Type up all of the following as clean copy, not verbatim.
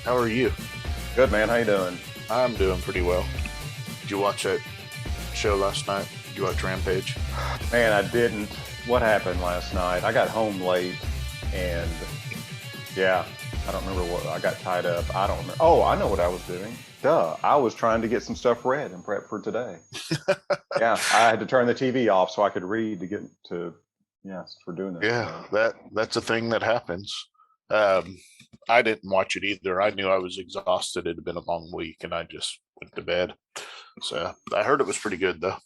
How are you? Good, man. How you doing? I'm doing pretty well. Did you watch that show last night? Did you watch Rampage? Man, I didn't. What happened last night? I got home late and yeah, I don't remember what I got tied up. I don't remember. Oh, I know what I was doing. Duh. I was trying to get some stuff read and prep for today. Yeah, I had to turn the TV off so I could read to get to, yes, we're doing this Yeah, today. that's a thing that happens. Um, I didn't watch it either. I knew I was exhausted. It had been a long week, and I just went to bed. So I heard it was pretty good, though.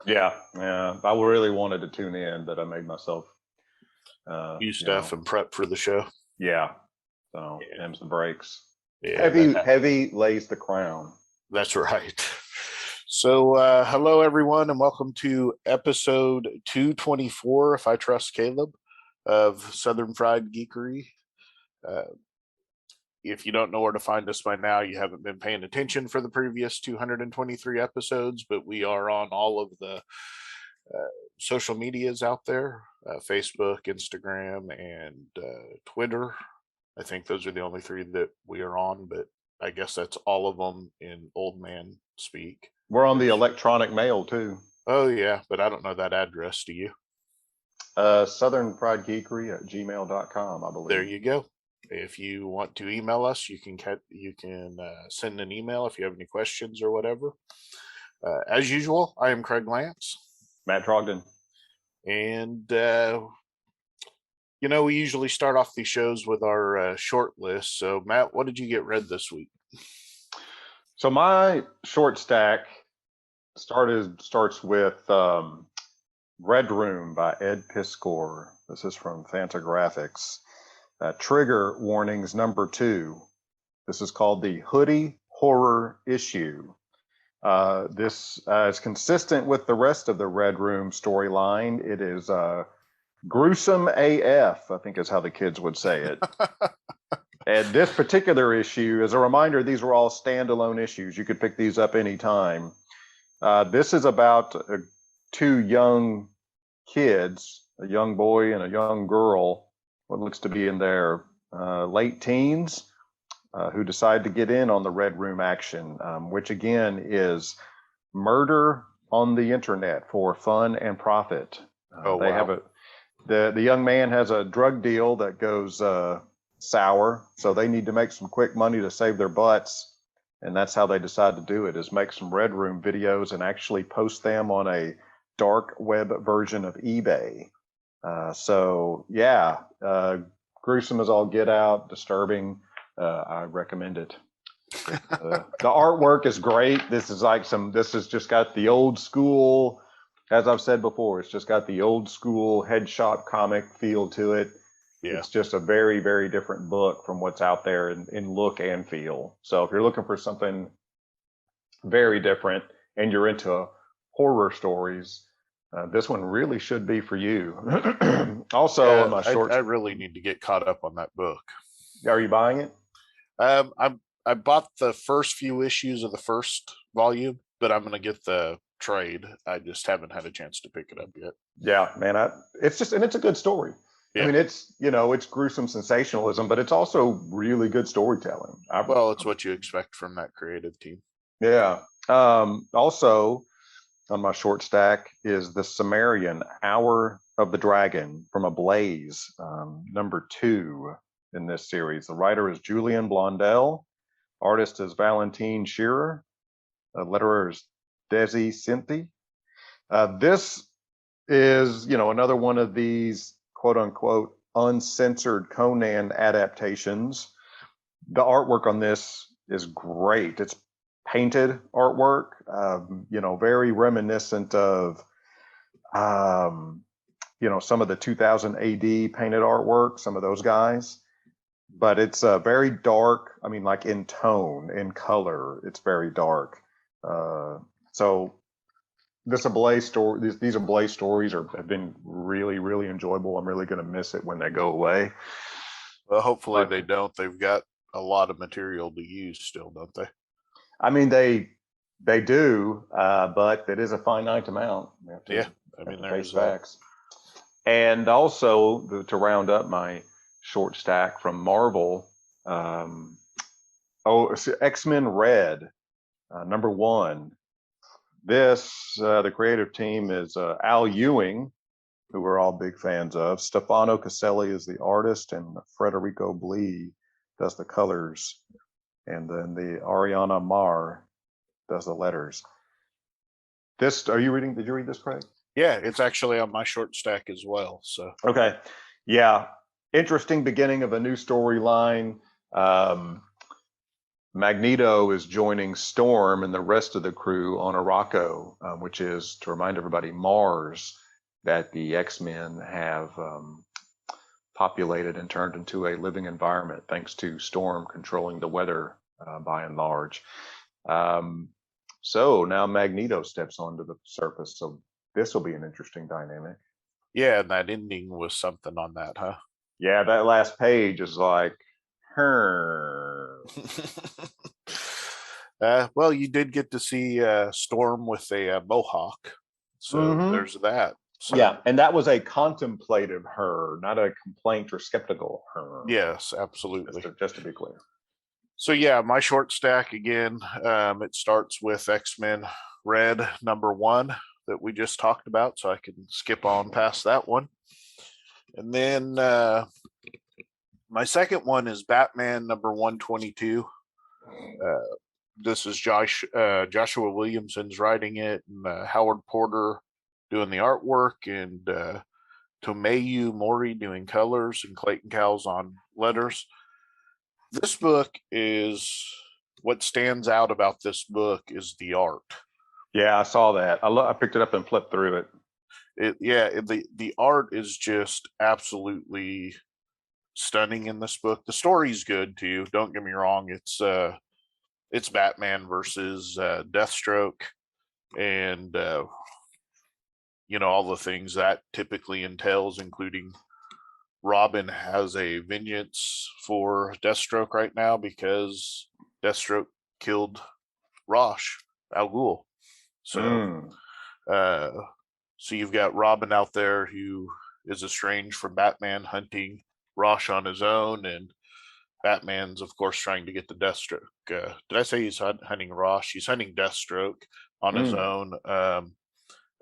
Yeah, yeah. I really wanted to tune in, but I made myself, New you stuff know, and prep for the show. yeah. So, Yeah, them some breaks. yeah, Heavy lays the crown. that's right. So, hello everyone, and welcome to episode 224, if I trust Caleb, of Southern Fried Geekery. Uh, if you don't know where to find us by now, you haven't been paying attention for the previous 223 episodes, but we are on all of the social medias out there, Facebook, Instagram, and Twitter. I think those are the only three that we are on, but I guess that's all of them in old man speak. We're on the electronic mail too. Oh, yeah, but I don't know that address. Do you? Southernfriedgeekery at gmail.com, I There believe. you go. If you want to email us, you can send an email if you have any questions or whatever. As usual, I am Craig Lance, Matt Trogdon. and we usually start off these shows with our short list. So, Matt, what did you get read this week? So my short stack starts with Red Room by Ed Piskor. This is from Fantagraphics. Trigger Warnings #2. This is called the Hoodie Horror Issue. This is consistent with the rest of the Red Room storyline. It is gruesome AF, I think is how the kids would say it. And this particular issue, as a reminder, these were all standalone issues. You could pick these up anytime. This is about two young kids, a young boy and a young girl, what looks to be in their late teens, who decide to get in on the Red Room action, which again is murder on the internet for fun and profit. They have the young man has a drug deal that goes sour, so they need to make some quick money to save their butts, and that's how they decide to do it, is make some Red Room videos and actually post them on a dark web version of eBay. So yeah, gruesome as all get out, disturbing. I recommend it. The artwork is great. This has just got the old school, as I've said before, it's just got the old school head shop comic feel to it. Yeah. It's just a very, very different book from what's out there in look and feel. So if you're looking for something very different and you're into horror stories, this one really should be for you. Also, on my short, I really need to get caught up on that book. Are you buying it? I bought the first few issues of the first volume, but I'm going to get the trade. I just haven't had a chance to pick it up yet. Yeah, man, it's a good story. Yeah. I mean, it's gruesome sensationalism, but it's also really good storytelling. It's what you expect from that creative team. Yeah. Also, on my short stack is The Sumerian, Hour of the Dragon from Ablaze, #2 in this series. The writer is Julian Blondell. Artist is Valentine Shearer. Letterer is Desi Sinthi. This is, another one of these quote unquote uncensored Conan adaptations. The artwork on this is great. It's painted artwork, very reminiscent of, some of the 2000 AD painted artwork, some of those guys. But it's very dark. I mean, like in tone, in color, it's very dark. So these Ablaze stories have been really, really enjoyable. I'm really going to miss it when they go away. Well, hopefully they don't. They've got a lot of material to use still, don't they? I mean, they do, but it is a finite amount. There's facts. And also, to round up my short stack from Marvel, Oh, X-Men Red, #1. The creative team is Al Ewing, who we're all big fans of. Stefano Caselli is the artist, and Federico Blee does the colors. And then the Ariana Mar does the letters. Are you reading? Did you read this, Craig? Yeah, it's actually on my short stack as well. So okay, yeah, interesting beginning of a new storyline. Magneto is joining Storm and the rest of the crew on Rocke-who, which is, to remind everybody, Mars that the X-Men have populated and turned into a living environment thanks to Storm controlling the weather by and large. So now Magneto steps onto the surface. So this will be an interesting dynamic. yeah, and that ending was something on that, huh? Yeah, that last page is like, her. Well, you did get to see Storm with a mohawk, so there's that. So, yeah, and that was a contemplative her, not a complaint or skeptical her. Yes, absolutely. Just to be clear. So yeah, my short stack again. It starts with X-Men Red #1 that we just talked about, so I can skip on past that one. And then my second one is Batman #122. This is Joshua Williamson's writing it, and Howard Porter doing the artwork, and Tomoyu Mori doing colors, and Clayton Cowles on letters. This book is what stands out about this book is the art. Yeah, I saw that. I picked it up and flipped through it. The art is just absolutely stunning in this book. The story's good too. Don't get me wrong. It's Batman versus Deathstroke, and all the things that typically entails, including Robin has a vengeance for Deathstroke right now because Deathstroke killed Rosh Al Ghul. So, so you've got Robin out there who is estranged from Batman, hunting Rosh on his own, and Batman's, of course, trying to get the Deathstroke. Did I say he's hunting Rosh? He's hunting Deathstroke on his own.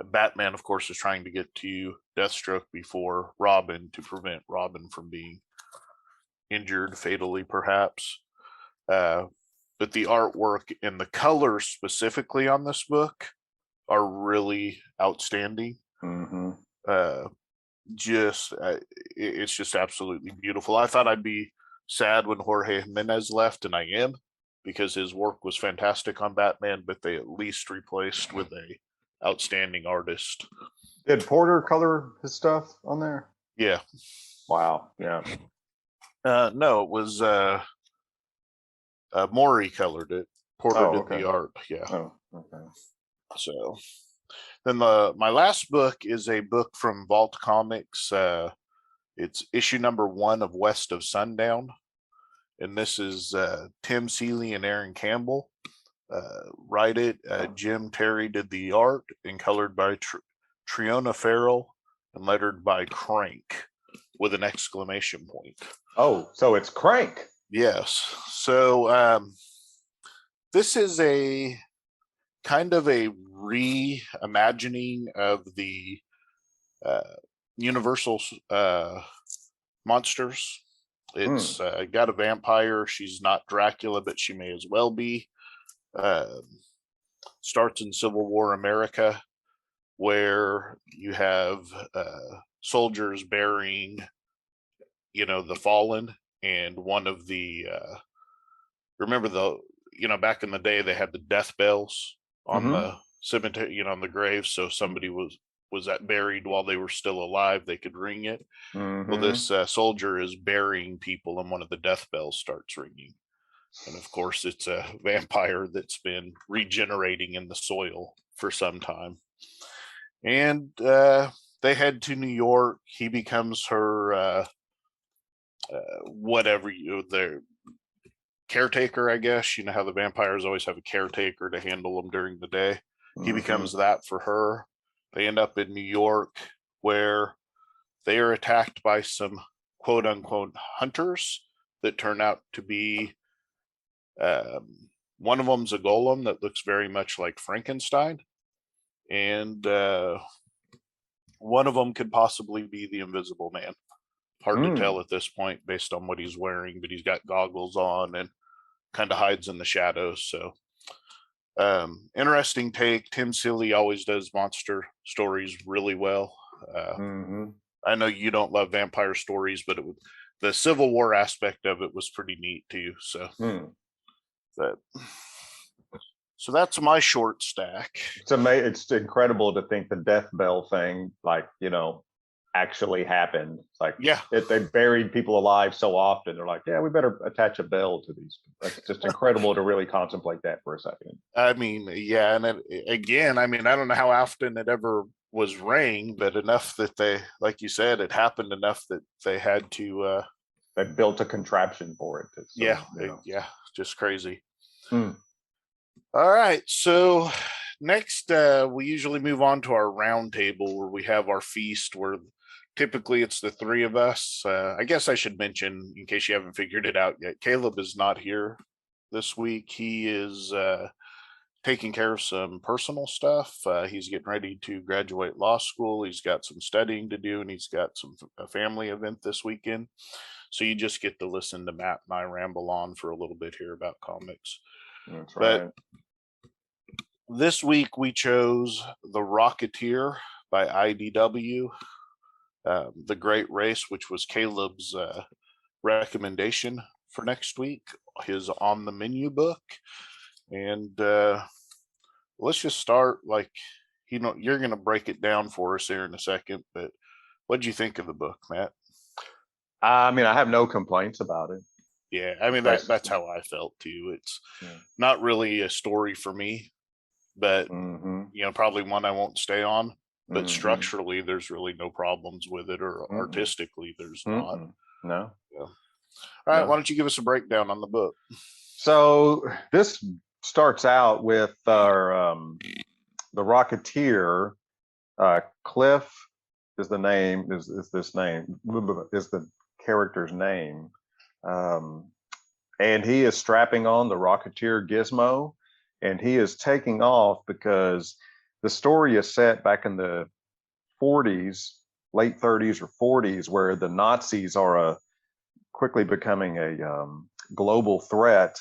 Batman, of course, is trying to get to Deathstroke before Robin to prevent Robin from being injured fatally, perhaps. But the artwork and the colors specifically on this book are really outstanding. It's just absolutely beautiful. I thought I'd be sad when Jorge Jimenez left, and I am, because his work was fantastic on Batman, but they at least replaced with a outstanding artist. Did Porter color his stuff on there? Yeah. Wow. Yeah. No, it was Maury colored it. Porter did the art. Yeah. Oh, okay. So then my last book is a book from Vault Comics. It's issue #1 of West of Sundown, and this is Tim Seeley and Aaron Campbell write it. Jim Terry did the art, and colored by Triona Farrell, and lettered by Crank with an exclamation point. Oh, so it's Crank. Yes. So this is a kind of a reimagining of the Universal monsters. It's got a vampire. She's not Dracula, but she may as well be. Starts in Civil War America, where you have soldiers burying, the fallen, and one of the remember back in the day they had the death bells on the cemetery, on the graves, so somebody was buried while they were still alive, they could ring it. Well, this soldier is burying people, and one of the death bells starts ringing. And of course, it's a vampire that's been regenerating in the soil for some time. And they head to New York. He becomes her their caretaker, I guess. You know how the vampires always have a caretaker to handle them during the day. He becomes that for her. They end up in New York, where they are attacked by some quote unquote hunters that turn out to be One of them's a golem that looks very much like Frankenstein, and one of them could possibly be the Invisible Man. Hard to tell at this point based on what he's wearing, but he's got goggles on and kind of hides in the shadows. So interesting take. Tim Seeley always does monster stories really well. I know you don't love vampire stories, but the Civil War aspect of it was pretty neat too. So so that's my short stack. It's incredible to think the death bell thing, like, actually happened. It's like, yeah, they buried people alive so often. They're like, yeah, we better attach a bell to these. That's just incredible to really contemplate that for a second. I mean, yeah, and again, I mean, I don't know how often it ever was rang, but enough that they, like you said, it happened enough that they had to. They built a contraption for it. Yeah, just crazy. All right, so next we usually move on to our round table where we have our feast, where typically it's the three of us. I guess I should mention, in case you haven't figured it out yet, Caleb is not here this week. He is taking care of some personal stuff. He's getting ready to graduate law school. He's got some studying to do, and he's got a family event this weekend. So you just get to listen to Matt and I ramble on for a little bit here about comics. That's right. But this week we chose The Rocketeer by IDW, The Great Race, which was Caleb's recommendation for next week, his On the Menu book. And let's just start, like, you're going to break it down for us here in a second, but what did you think of the book, Matt? I mean, I have no complaints about it. Yeah, I mean, that's how I felt too. It's not really a story for me, but probably one I won't stay on. But structurally, there's really no problems with it, or artistically, there's not. No. Yeah. All right, why don't you give us a breakdown on the book? So this starts out with our the Rocketeer. Cliff is the name. Is the character's name, and he is strapping on the Rocketeer gizmo, and he is taking off because the story is set back in the 40s, late 30s or 40s, where the Nazis are quickly becoming a global threat,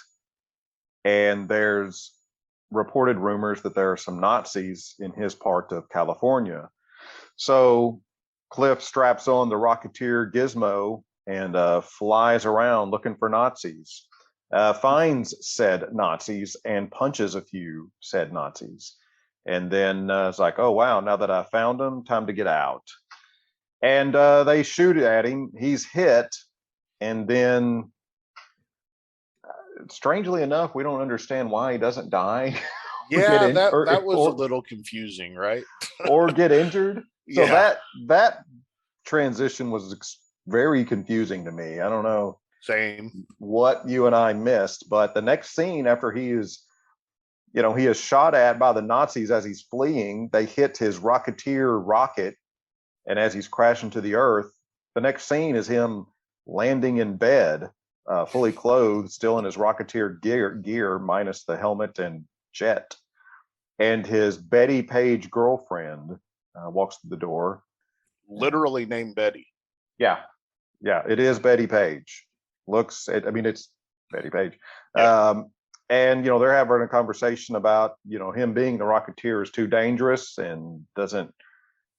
and there's reported rumors that there are some Nazis in his part of California. So Cliff straps on the Rocketeer gizmo and flies around looking for Nazis, finds said Nazis and punches a few said Nazis. And then it's like, oh, wow, now that I found him, time to get out. And they shoot at him. He's hit. And then, strangely enough, we don't understand why he doesn't die. Yeah, that was a little confusing, right? Or get injured. So yeah. that transition was very confusing to me. I don't know. Same. What you and I missed, but the next scene after he is shot at by the Nazis as he's fleeing, they hit his Rocketeer rocket, and as he's crashing to the earth, the next scene is him landing in bed, fully clothed, still in his Rocketeer gear minus the helmet and jet. And his Betty Page girlfriend walks through the door. Literally named Betty. Yeah, it is Betty Page. It's Betty Page. Yeah. And they're having a conversation about him being the Rocketeer is too dangerous and doesn't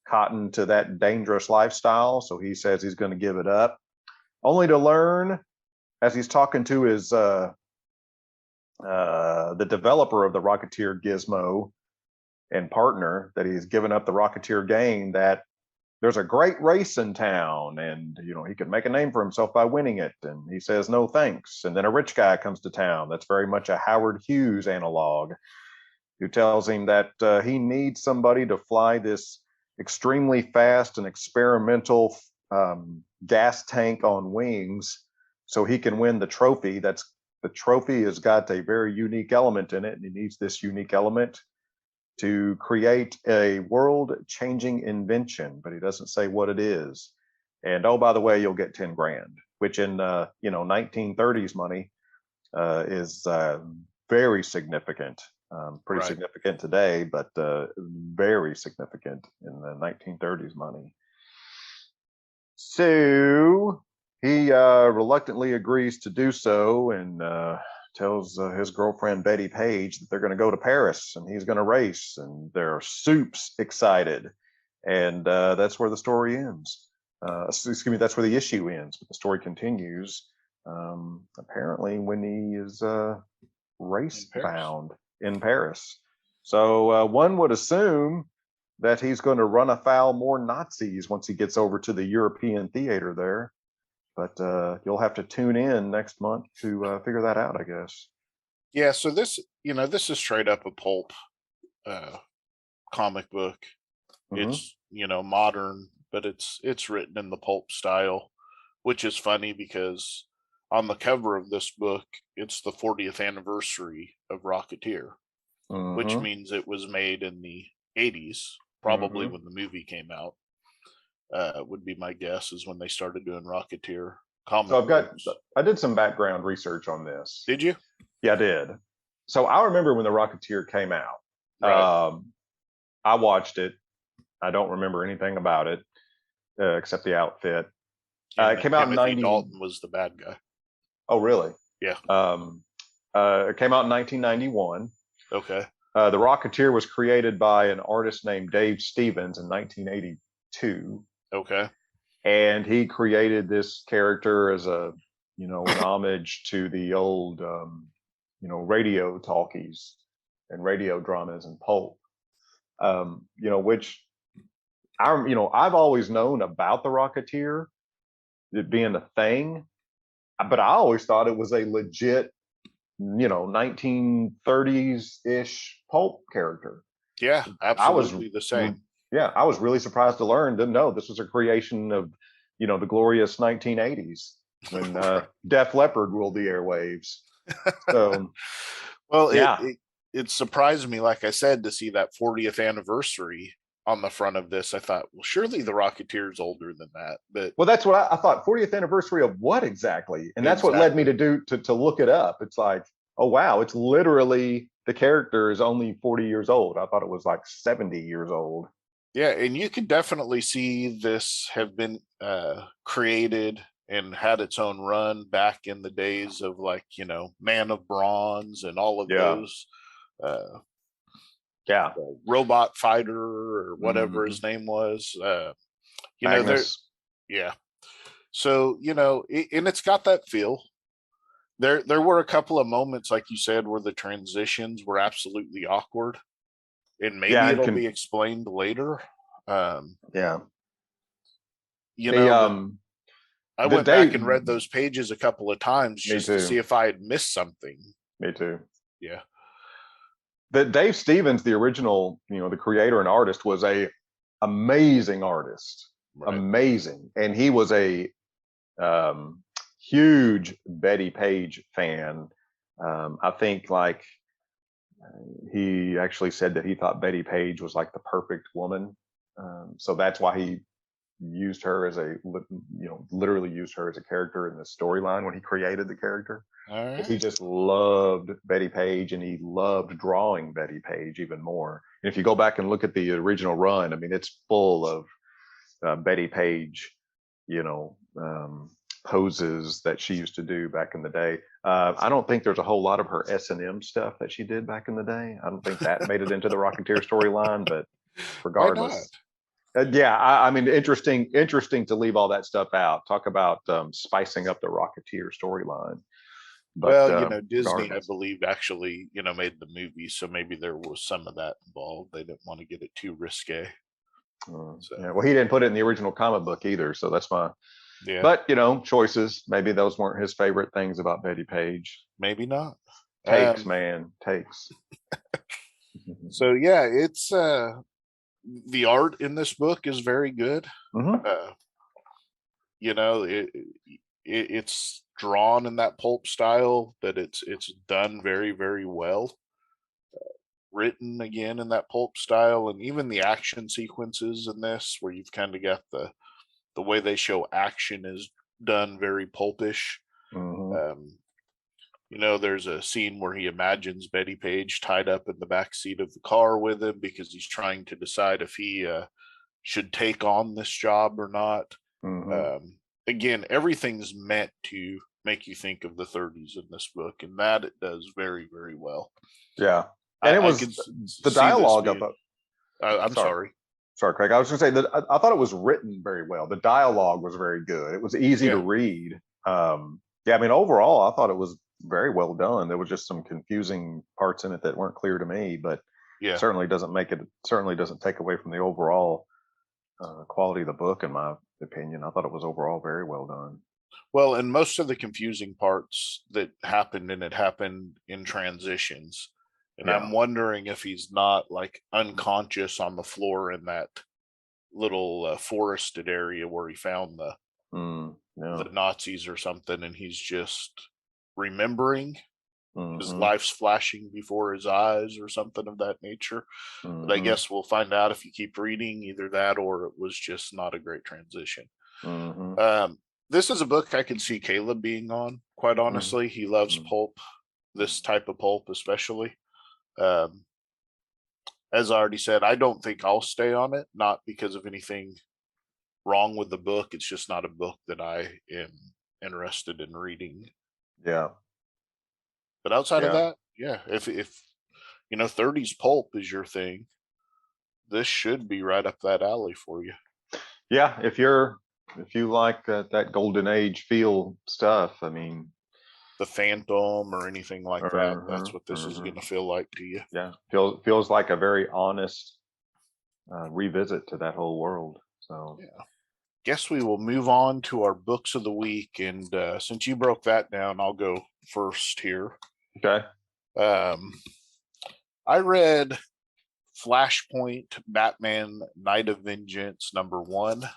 cotton to that dangerous lifestyle. So he says he's going to give it up, only to learn as he's talking to his the developer of the Rocketeer gizmo and partner that he's given up the Rocketeer game, that there's a great race in town and he could make a name for himself by winning it. And he says no thanks. And then a rich guy comes to town that's very much a Howard Hughes analog, who tells him that he needs somebody to fly this extremely fast and experimental gas tank on wings so he can win the trophy. The trophy has got a very unique element in it, and he needs this unique element to create a world-changing invention, but he doesn't say what it is. And oh, by the way, you'll get 10 grand, which in 1930s money is very significant. Pretty Right. significant today, but very significant in the 1930s money. So he reluctantly agrees to do so and tells his girlfriend Betty Page that they're going to go to Paris and he's going to race, and they're soups excited. And that's where the story ends. Excuse me, that's where the issue ends, but the story continues. Apparently, when he is race bound in Paris. So one would assume that he's going to run afoul more Nazis once he gets over to the European theater there. But you'll have to tune in next month to figure that out, I guess. Yeah. So this, this is straight up a pulp uh, comic book. Mm-hmm. It's modern, but it's written in the pulp style, which is funny because on the cover of this book, it's the 40th anniversary of Rocketeer, which Mm-hmm. means it was made in the 80s, probably Mm-hmm. when the movie came out. Would be my guess is when they started doing Rocketeer So comic books. I did some background research on this. Did you? Yeah, I did. So I remember when the Rocketeer came out. Right. I watched it. I don't remember anything about it except the outfit. And It came out in Timothy 90. Dalton was the bad guy. Oh, really? Yeah. It came out in 1991. Okay. The Rocketeer was created by an artist named Dave Stevens in 1982. Okay. And he created this character as an homage to the old, radio talkies and radio dramas and pulp, which I've always known about the Rocketeer, it being a thing, but I always thought it was a legit, 1930s ish pulp character. Yeah, I was, absolutely the same. yeah, I was really surprised to learn that no, this was a creation of, the glorious 1980s when Def Leppard ruled the airwaves. So, Well, yeah. it surprised me, like I said, to see that 40th anniversary on the front of this. I thought, well, surely the Rocketeer's older than that. But Well, that's what I thought. 40th anniversary of what exactly? And that's what led me exactly. to look it up. It's like, oh wow, it's literally the character is only 40 years old. I thought it was like 70 years old. Yeah, and you can definitely see this have been created and had its own run back in the days of, like, Man of Bronze and all of Yeah. those uh, Yeah. robot fighter or whatever Mm-hmm. his name was. There, Magnus. yeah. So and it's got that feel. There were a couple of moments, like you said, where the transitions were absolutely awkward, and Yeah, maybe and it'll can be explained later. Um, yeah. The but I the went back day and read those pages a couple of times me just to see too. if I had missed something. Me too. Yeah. That Dave Stevens, the original, the creator and artist, was a amazing artist, Right. amazing, and he was a um, huge Betty Page fan. I think like he actually said that he thought Betty Page was like the perfect woman, so that's why he used her as literally used her as a character in the storyline when he created the character. All Because he right. just loved Betty Page and he loved drawing Betty Page even more. And if you go back and look at the original run, I mean, it's full of Betty Page, you know, poses that she used to do back in the day. I don't think there's a whole lot of her S&M stuff that she did back in the day. I don't think that made it into the Rocketeer storyline, but Why not? regardless, yeah, I mean, interesting to leave all that stuff out. Talk about spicing up the Rocketeer storyline. But Well, Disney, I regardless, believe, actually, made the movie, so maybe there was some of that involved. They didn't want to get it too risque. yeah. So, Well, he didn't put it in the original comic book either, so that's my. yeah, But choices. Maybe those weren't his favorite things about Betty Page. maybe not. Takes, Um, man, takes. so yeah, it's the art in this book is very good. Mm-hmm. Uh, it's drawn in that pulp style, that it's done very, very well. Written again in that pulp style, and even the action sequences in this, where you've kind of got the way they show action is done very pulpish. Mm-hmm. Um, There's a scene where he imagines Betty Page tied up in the back seat of the car with him because he's trying to decide if he should take on this job or not. Hmm. Again, everything's meant to make you think of the 30s in this book, and that it does very, very well. Yeah, and it I was could the see this dialogue of being. it. I'm Sorry, sorry. sorry, Craig. I was going to say that I thought it was written very well. The dialogue was very good. It was easy to Yeah, read. Yeah, I mean, overall, I thought it was very well done. There was just some confusing parts in it that weren't clear to me, but yeah. certainly doesn't make it. Certainly doesn't take away from the overall quality of the book, in my opinion. I thought it was overall very well done. Well, and most of the confusing parts that happened in it happened in transitions. And Yeah. I'm wondering if he's not like unconscious on the floor in that little forested area where he found the Yeah. Nazis or something, and he's just remembering his Hmm. life's flashing before his eyes or something of that nature. But I Hmm. guess we'll find out if you keep reading, either that or it was just not a great transition. Hmm. Um, this is a book I can see Caleb being on, quite Hmm. honestly. He loves pulp, this type of pulp especially. Um, as I already said, I don't think I'll stay on it, not because of anything wrong with the book. It's just not a book that I am interested in reading. Yeah. But outside of Yeah. that, yeah, if 30s pulp is your thing, this should be right up that alley for you. Yeah. If you like that golden age feel stuff, I mean, The Phantom or anything like that, uh-huh, that's what this is uh-huh. going to feel like to you. Yeah, feels like a very honest revisit to that whole world. So Yeah. Guess we will move on to our books of the week. And since you broke that down, I'll go first here. okay. Um, I read Flashpoint Batman Night of Vengeance #1.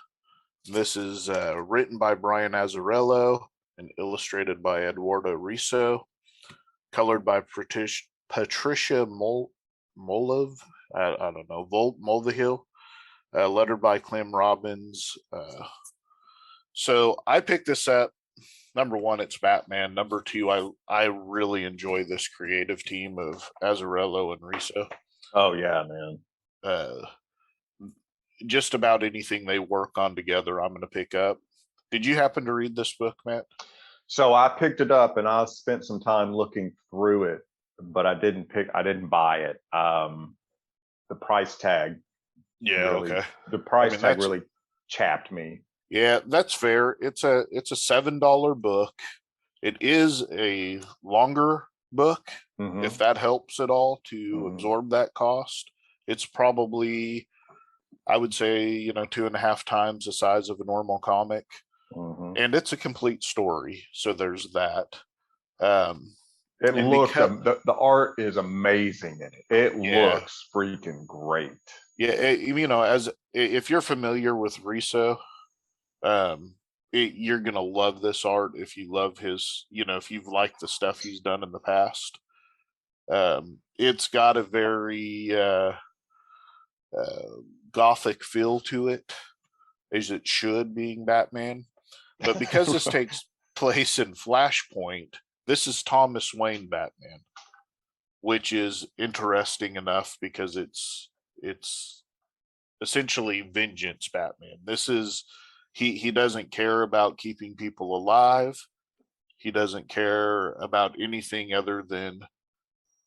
This is written by Brian Azzarello and illustrated by Eduardo Riso, colored by Patricia Molov. I don't know, Mulvihill, lettered by Clem Robbins. So I picked this up. #1, it's Batman. #2, I really enjoy this creative team of Azzarello and Riso. Oh yeah, man. Uh, just about anything they work on together, I'm going to pick up. Did you happen to read this book, Matt? So I picked it up and I spent some time looking through it, but I didn't buy it. The price tag Yeah, really, okay. the I price mean, tag that's really chapped me. yeah, that's fair. It's a $7 book. It is a longer book, if Hmm. that helps at all to Hmm. absorb that cost. It's probably, I would say, 2.5 times the size of a normal comic, Hmm. and it's a complete story. So there's that. Um, It and looks because the art is amazing in it. It yeah, looks freaking great. yeah, as if you're familiar with Riso, um, you're gonna love this art if you love his, if you've liked the stuff he's done in the past. It's got a very uh, gothic feel to it, as it should, being Batman. But because this takes place in Flashpoint, this is Thomas Wayne Batman, which is interesting enough because it's essentially vengeance Batman. This is he doesn't care about keeping people alive. He doesn't care about anything other than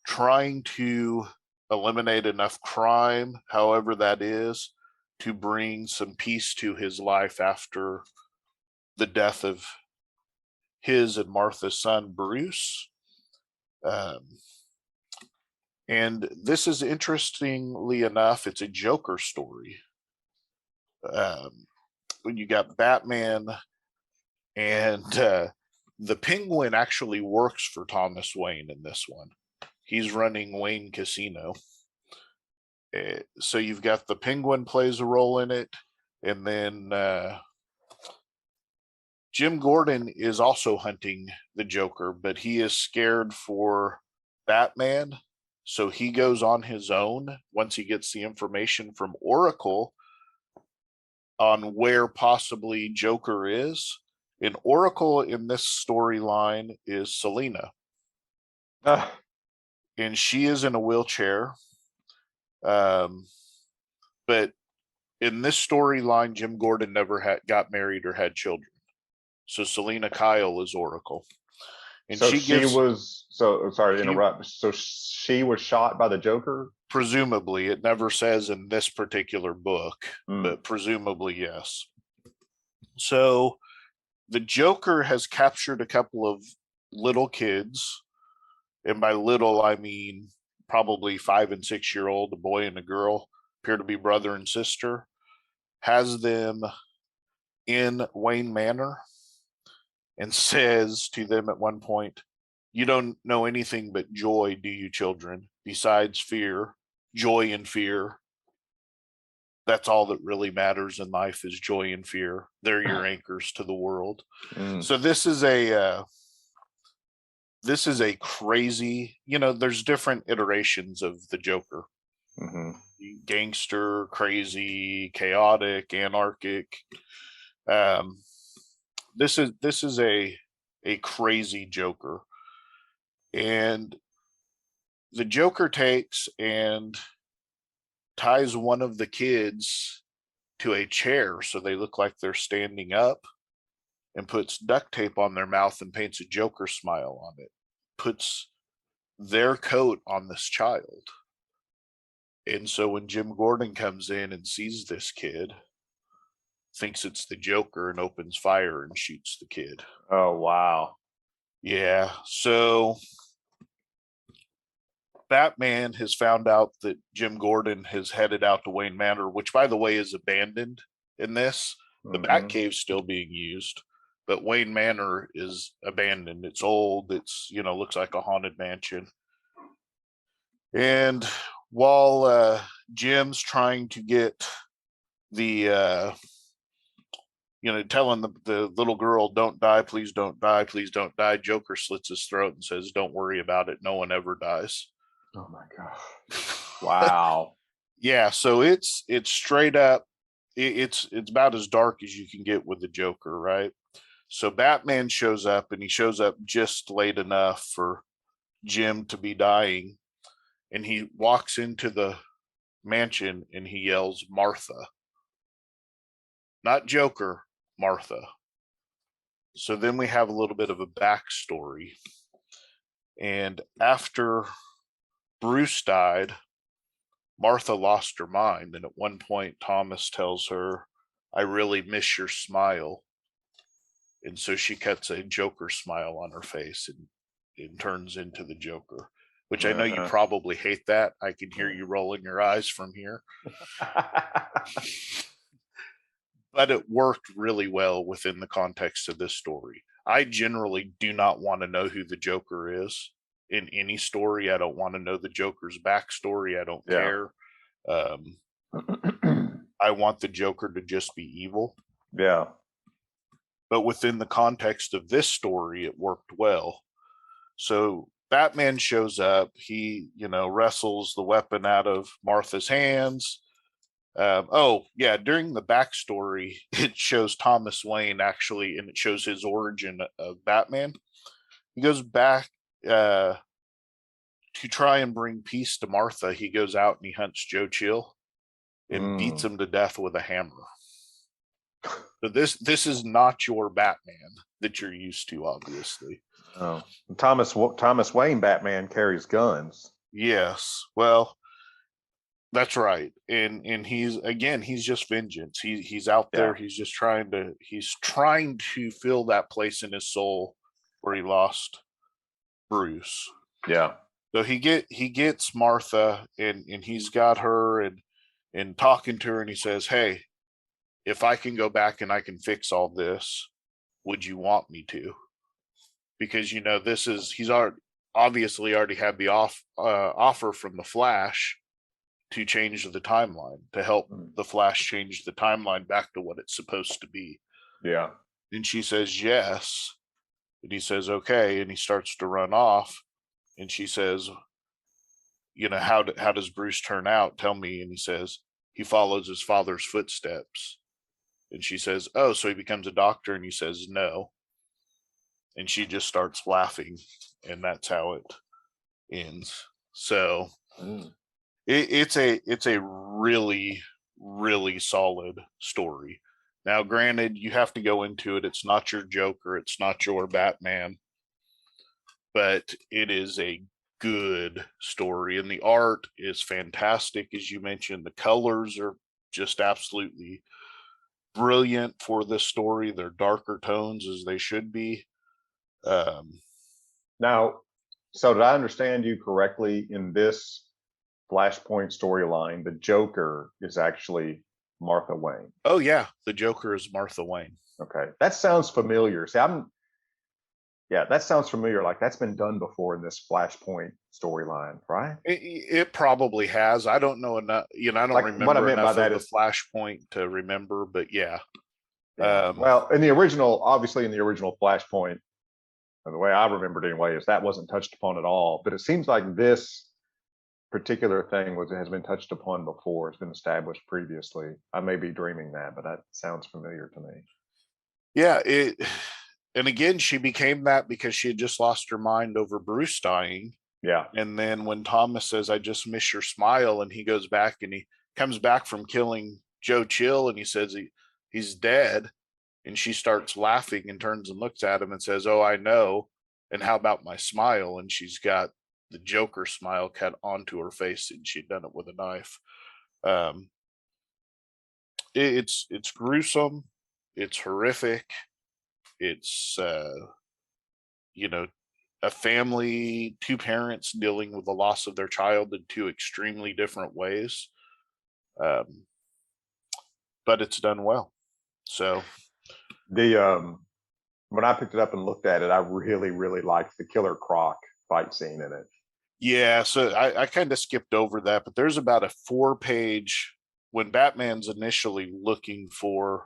trying to eliminate enough crime, however that is, to bring some peace to his life after the death of his and Martha's son, Bruce. Um, and this is, interestingly enough, it's a Joker story. When you got Batman and the Penguin actually works for Thomas Wayne in this one. He's running Wayne Casino. So you've got the Penguin plays a role in it, and then Jim Gordon is also hunting the Joker, but he is scared for Batman, so he goes on his own once he gets the information from Oracle on where possibly Joker is. And Oracle in this storyline is Selena. and she is in a wheelchair. Um, but in this storyline, Jim Gordon never got married or had children. So Selena Kyle is Oracle, and So she she gives was. So sorry to she interrupt. So she was shot by the Joker. presumably, it never says in this particular book, Mm. but presumably yes. So the Joker has captured a couple of little kids, and by little I mean probably 5 and 6 year old, a boy and a girl, appear to be brother and sister, has them in Wayne Manor, and says to them at one point, "You don't know anything but joy, do you, children? Besides fear, joy and fear. That's all that really matters in life is joy and fear. They're your anchors to the world." Mm. So this is a crazy, there's different iterations of the Joker. Mm-hmm. Gangster, crazy, chaotic, anarchic. Um, this is a crazy Joker, and the Joker takes and ties one of the kids to a chair so they look like they're standing up, and puts duct tape on their mouth and paints a Joker smile on it. Puts their coat on this child. And so when Jim Gordon comes in and sees this kid, thinks it's the Joker and opens fire and shoots the kid. Oh wow. Yeah. So Batman has found out that Jim Gordon has headed out to Wayne Manor, which, by the way, is abandoned in this. The Mm-hmm. Batcave's still being used, but Wayne Manor is abandoned. It's old. It's, looks like a haunted mansion. And while Jim's trying to get the, telling the little girl, "Don't die, please don't die, please don't die," Joker slits his throat and says, "Don't worry about it. No one ever dies." Oh my gosh. Wow. Yeah, so it's straight up. It's about as dark as you can get with the Joker, right? So Batman shows up, and he shows up just late enough for Jim to be dying, and he walks into the mansion and he yells, "Martha!" Not Joker, Martha. So then we have a little bit of a backstory, and after Bruce died, Martha lost her mind, and at one point Thomas tells her, "I really miss your smile." And so she cuts a Joker smile on her face and turns into the Joker, which I know you Uh-huh. probably hate that. I can hear you rolling your eyes from here. But it worked really well within the context of this story. I generally do not want to know who the Joker is in any story. I don't want to know the Joker's backstory. I don't Yeah. care. I want the Joker to just be evil. Yeah. But within the context of this story, it worked well. So Batman shows up. He, wrestles the weapon out of Martha's hands. Oh, yeah. During the backstory, it shows Thomas Wayne actually, and it shows his origin of Batman. He goes back to try and bring peace to Martha. He goes out and he hunts Joe Chill and beats him to death with a hammer. So this is not your Batman that you're used to, obviously. Oh, Thomas Wayne Batman carries guns. Yes. Well, that's right. And he's just vengeance. He's out there. Yeah. He's trying to fill that place in his soul where he lost Bruce. Yeah. So he gets Martha, and he's got her and talking to her, and he says, "Hey, if I can go back and I can fix all this, would you want me to?" Because he's already obviously already had the offer from the Flash to change the timeline, to help the Flash change the timeline back to what it's supposed to be. Yeah. And she says yes, and he says okay, and he starts to run off, and she says, how does Bruce turn out? Tell me. And he says he follows his father's footsteps. And she says, "Oh, so he becomes a doctor?" And he says no. And she just starts laughing, and that's how it ends. So Mm. it's a really, really solid story. Now, granted, you have to go into it. It's not your Joker. It's not your Batman, but it is a good story. And the art is fantastic. As you mentioned, the colors are just absolutely brilliant for this story. They're darker tones as they should be. Um, Now, so did I understand you correctly? In this Flashpoint storyline, the Joker is actually Martha Wayne. oh, yeah, the Joker is Martha Wayne. Okay, that sounds familiar. See, yeah, that sounds familiar. Like that's been done before in this Flashpoint storyline, right? It probably has. I don't know enough. I don't Like what I remember meant by enough of that the is, Flashpoint to remember. But yeah, yeah. Well, in the original, obviously in the original Flashpoint, and the way I remembered anyway, is that wasn't touched upon at all. But it seems like this particular thing has been touched upon before. It's been established previously. I may be dreaming that, but that sounds familiar to me. yeah. It, and again, she became that because she had just lost her mind over Bruce dying. Yeah. And then when Thomas says, "I just miss your smile," and he goes back and he comes back from killing Joe Chill, and he says he's dead, and she starts laughing and turns and looks at him and says, "Oh, I know. And how about my smile?" And she's got the Joker smile cut onto her face, and she'd done it with a knife. Um, it's gruesome, it's horrific, it's you know a family, two parents dealing with the loss of their child in two extremely different ways, um, but it's done well. So The when I picked it up and looked at it, I really, really liked the Killer Croc fight scene in it. yeah, so I kind of skipped over that, but there's about a 4-page when Batman's initially looking for